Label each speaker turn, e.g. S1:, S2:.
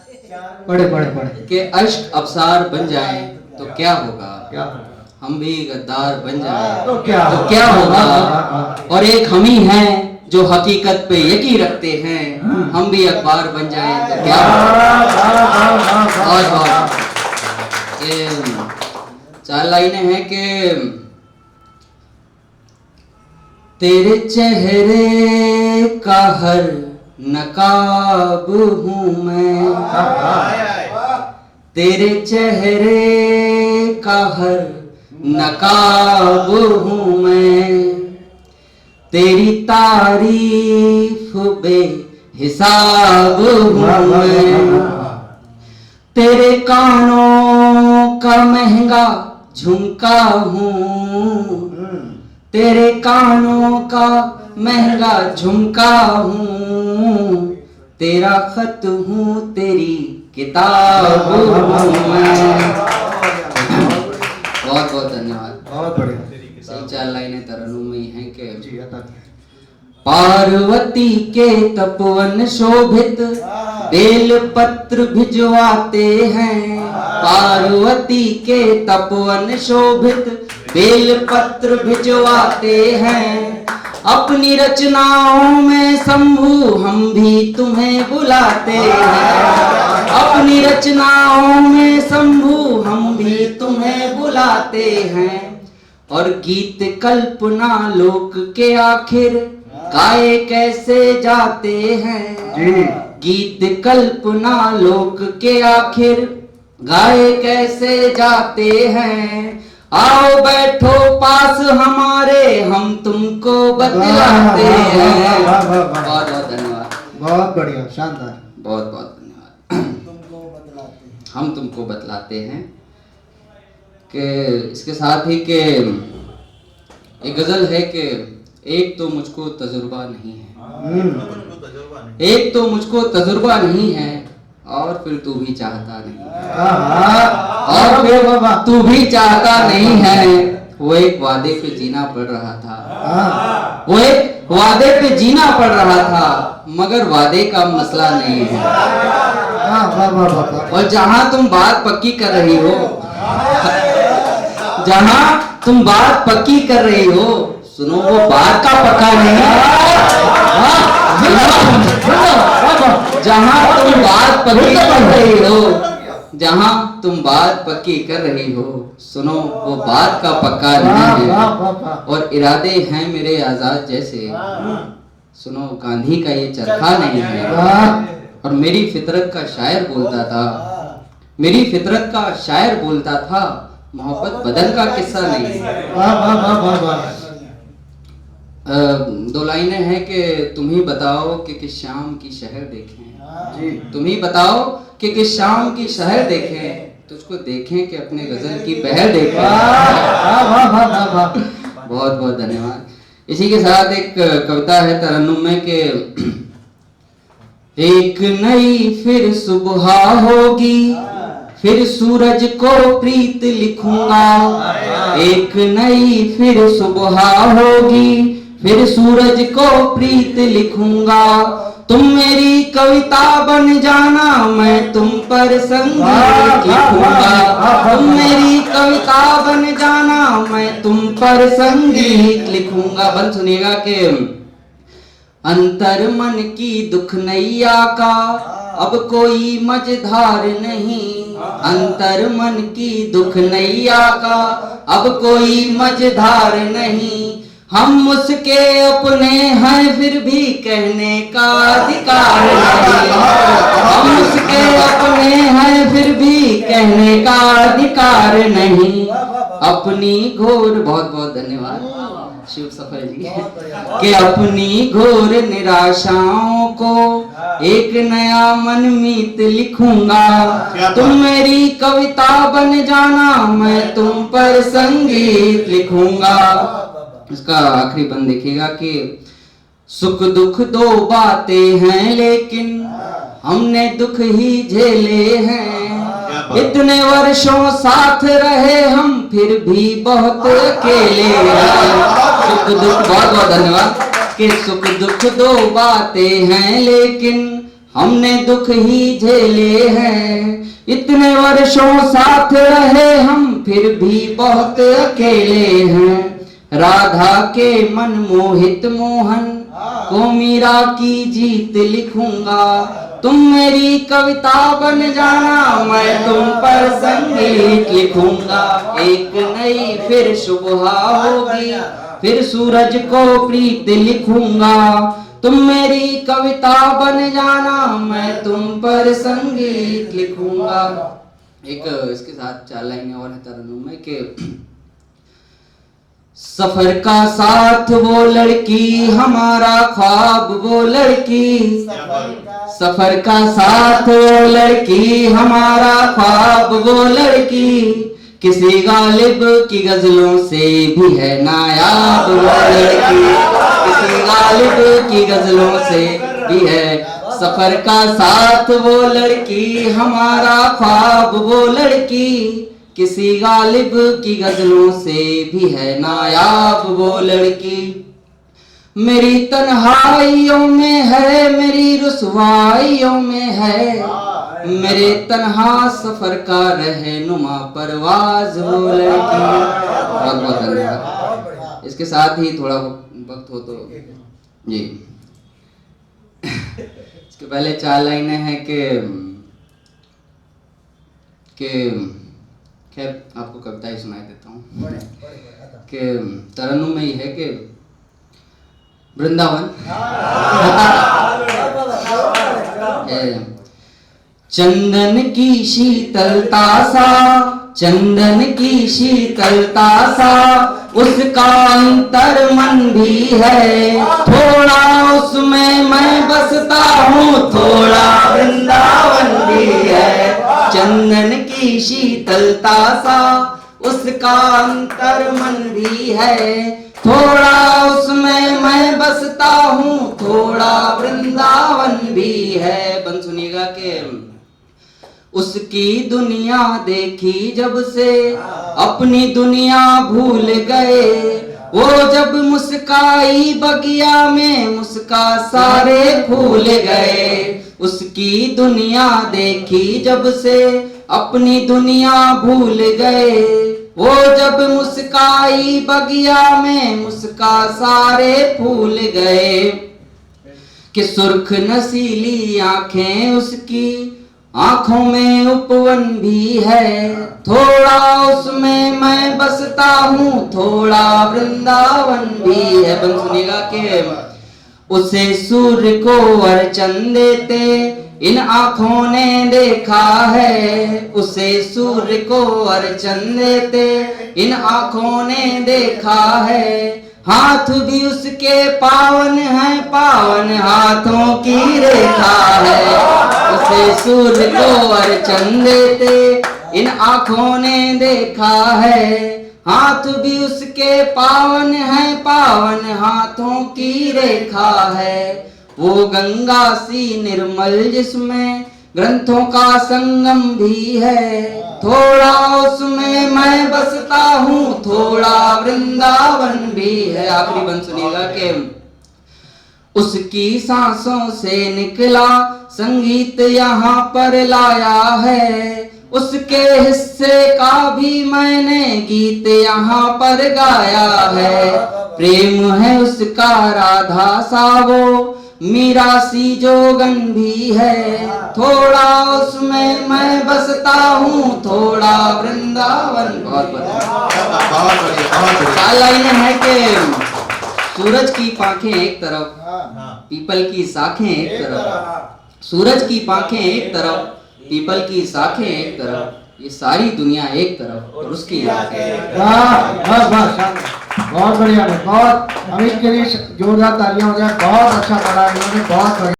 S1: पढ़े पढ़े पढ़े
S2: कि अश्क अबसार बन जाए तो क्या होगा,
S1: क्या
S2: हम भी गद्दार बन जाए
S1: तो क्या
S2: होगा। और एक हम ही हैं जो हकीकत पे यकीन रखते हैं, हम भी अखबार बन जाए तो क्या होगा। और ये 4 लाइनें हैं कि तेरे चेहरे का हर नकाब हूँ मैं, तेरे चेहरे का हर नकाब हूँ मैं, तेरी तारीफ बेहिसाब हूँ मैं, तेरे कानों का महंगा झुमका हूँ, तेरे कानों का महंगा झुमका हूँ, तेरा खत हूँ तेरी किताब हूँ मैं। बहुत बहुत धन्यवाद।
S1: बहुत बढ़िया।
S2: सही 4 लाइनें तरन्नुम में ही हैं कि
S1: जी अता
S2: पार्वती के तपोवन शोभित बेल पत्र भिजवाते हैं, पार्वती के तपोवन शोभित बेल पत्र भिजवाते हैं, अपनी रचनाओं में शंभु हम भी तुम्हें बुलाते हैं, अपनी रचनाओं में शंभु हम भी तुम्हें बुलाते हैं, और गीत कल्पना लोक के आखिर गाए कैसे जाते हैं
S1: जी।
S2: गीत कल्पना लोक के आखिर गाए कैसे जाते हैं, आओ बैठो पास हमारे हम तुमको बतलाते हैं। बहुत बहुत धन्यवाद।
S1: बहुत बढ़िया शानदार।
S2: बहुत बहुत धन्यवाद। हम तुमको बतलाते हैं कि इसके साथ ही कि एक गजल है कि एक तो मुझको तजुर्बा नहीं है, एक तो मुझको तजुर्बा नहीं है, और फिर तू भी चाहता नहीं है, और फिर तू भी चाहता नहीं है। वो एक वादे पे जीना पड़ रहा था, वो एक वादे पे जीना पड़ रहा था, मगर वादे का मसला नहीं है। और जहां तुम बात पक्की कर रही हो, जहां तुम बात पक्की कर रही हो, सुनो वो बात का पक्का नहीं है। जहां तुम बात पक्की कर रही हो, जहां तुम बात पक्की कर रही हो, सुनो वो बात का पक्का नहीं है। और इरादे हैं मेरे आजाद जैसे, सुनो गांधी का ये चरखा नहीं है। और मेरी फितरत का शायर बोलता था, मेरी फितरत का शायर बोलता था, मोहब्बत बदन का किस्सा नहीं है। 2 लाइनें हैं कि तुम ही बताओ कि किस शाम की शहर देखें, तुम ही बताओ कि किस शाम की शहर देखें, तुझको देखें कि अपने गजल की पहर देखें। बहुत बहुत धन्यवाद। इसी के साथ एक कविता है तरन्नुम में कि एक नई फिर सुबह होगी, फिर सूरज को प्रीत लिखूंगा, एक नई फिर सुबह होगी, फिर सूरज को प्रीत लिखूंगा, तुम मेरी कविता बन जाना, मैं तुम पर संगीत लिखूंगा, तुम मेरी कविता बन जाना, मैं तुम पर संगीत लिखूंगा। बन सुनिएगा कि अंतर मन की दुख नैया का अब कोई मझधार नहीं, अंतर मन की दुख नैया का अब कोई मझधार नहीं, हम उसके अपने हैं फिर भी कहने का अधिकार नहीं, हम उसके अपने हैं फिर भी कहने का अधिकार नहीं, अपनी घोर। बहुत बहुत धन्यवाद शिव सफल जी कि अपनी घोर निराशाओं को एक नया मनमीत लिखूंगा, तुम मेरी कविता बन जाना, मैं तुम पर संगीत लिखूंगा। इसका आखिरी बंद देखिएगा कि सुख दुख 2 बातें हैं, लेकिन हमने दुख ही झेले हैं, इतने वर्षों साथ रहे हम फिर भी बहुत अकेले हैं। सुख दुख, बहुत बहुत धन्यवाद कि सुख दुख 2 बातें हैं, लेकिन हमने दुख ही झेले हैं, इतने वर्षों साथ रहे हम फिर भी बहुत अकेले हैं। राधा के मन मोहित मोहन को मीरा की जीत लिखूंगा, तुम मेरी कविता बन जाना, मैं तुम पर संगीत लिखूंगा। एक नई फिर सुबह होगी, फिर सूरज को प्रीत लिखूंगा, तुम मेरी कविता बन जाना, मैं तुम पर संगीत लिखूंगा। एक इसके साथ 4 लाइनें और है तरन्नुम में कि सफर का साथ वो लड़की हमारा ख्वाब वो लड़की, सफर का साथ वो लड़की हमारा ख्वाब वो लड़की, किसी गालिब की गजलों से भी है नायाब वो लड़की, किसी गालिब की गजलों से भी है। सफर का साथ वो लड़की हमारा ख्वाब वो लड़की, किसी गालिब की गजलों से भी है नायाब वो लड़की। मेरी तन्हाइयों में है, मेरी रुसवाइयों में है, मेरे तन्हा सफर का रहनुमा परवाज वो लड़की। बहुत बहुत धन्यवाद। इसके साथ ही थोड़ा वक्त हो तो जी इसके पहले 4 लाइनें हैं कि खैर आपको कविता ही सुनाई देता हूँ कि तरन्नुम में ही है कि वृंदावन चंदन की शीतलता सा, चंदन की शीतलता सा उसका अंतर मन भी है, थोड़ा उसमें मैं बसता हूँ, थोड़ा वृंदावन भी है। चंदन की शीतलता सा उसका अंतर मन भी है, थोड़ा उसमें मैं बसता हूँ, थोड़ा वृंदावन भी है। बन सुनिएगा कि उसकी दुनिया देखी जब से अपनी दुनिया भूल गए, वो जब मुस्काई बगिया में मुस्का सारे फूल गए। उसकी दुनिया देखी जब से अपनी दुनिया भूल गए, वो जब मुस्काई बगिया में मुस्का सारे फूल गए। कि सुर्ख नसीली आंखें उसकी आंखों में उपवन भी है, थोड़ा उसमें मैं बसता हूँ, थोड़ा वृंदावन भी है। बन सुनिएगा कि उसे सूर्य को अर्चन देते इन आंखों ने देखा है, उसे सूर्य को अर्चन देते इन आंखों ने देखा है। हाथ भी उसके पावन हैं, पावन हाथों की रेखा है, उसे सूर्य को अर्चन देते इन आंखों ने देखा है। हाथ भी उसके पावन हैं, पावन हाथों की रेखा है। वो गंगा सी निर्मल जिसमें ग्रंथों का संगम भी है, थोड़ा उसमें मैं बसता हूँ, थोड़ा वृंदावन भी है। आखिरी बंद सुनिएगा कि उसकी सांसों से निकला संगीत यहाँ पर लाया है, उसके हिस्से का भी मैंने गीत यहाँ पर गाया है। प्रेम है उसका राधा सा वो मीरा सी जोगन भी है, थोड़ा उसमें मैं बसता हूँ, थोड़ा वृंदावन। बहुत बढ़िया लाइनें है कि सूरज की पांखें एक तरफ, पीपल की शाखें एक तरफ, सूरज की पांखें एक तरफ, पीपल की शाखें एक तरफ, ये सारी दुनिया एक तरफ और उसकी आंखें।
S1: वाह बस बस बहुत बढ़िया, बहुत अमित के लिए जोरदार तालियां हो जाए। बहुत अच्छा पढ़ा इन्होंने, बहुत बढ़िया।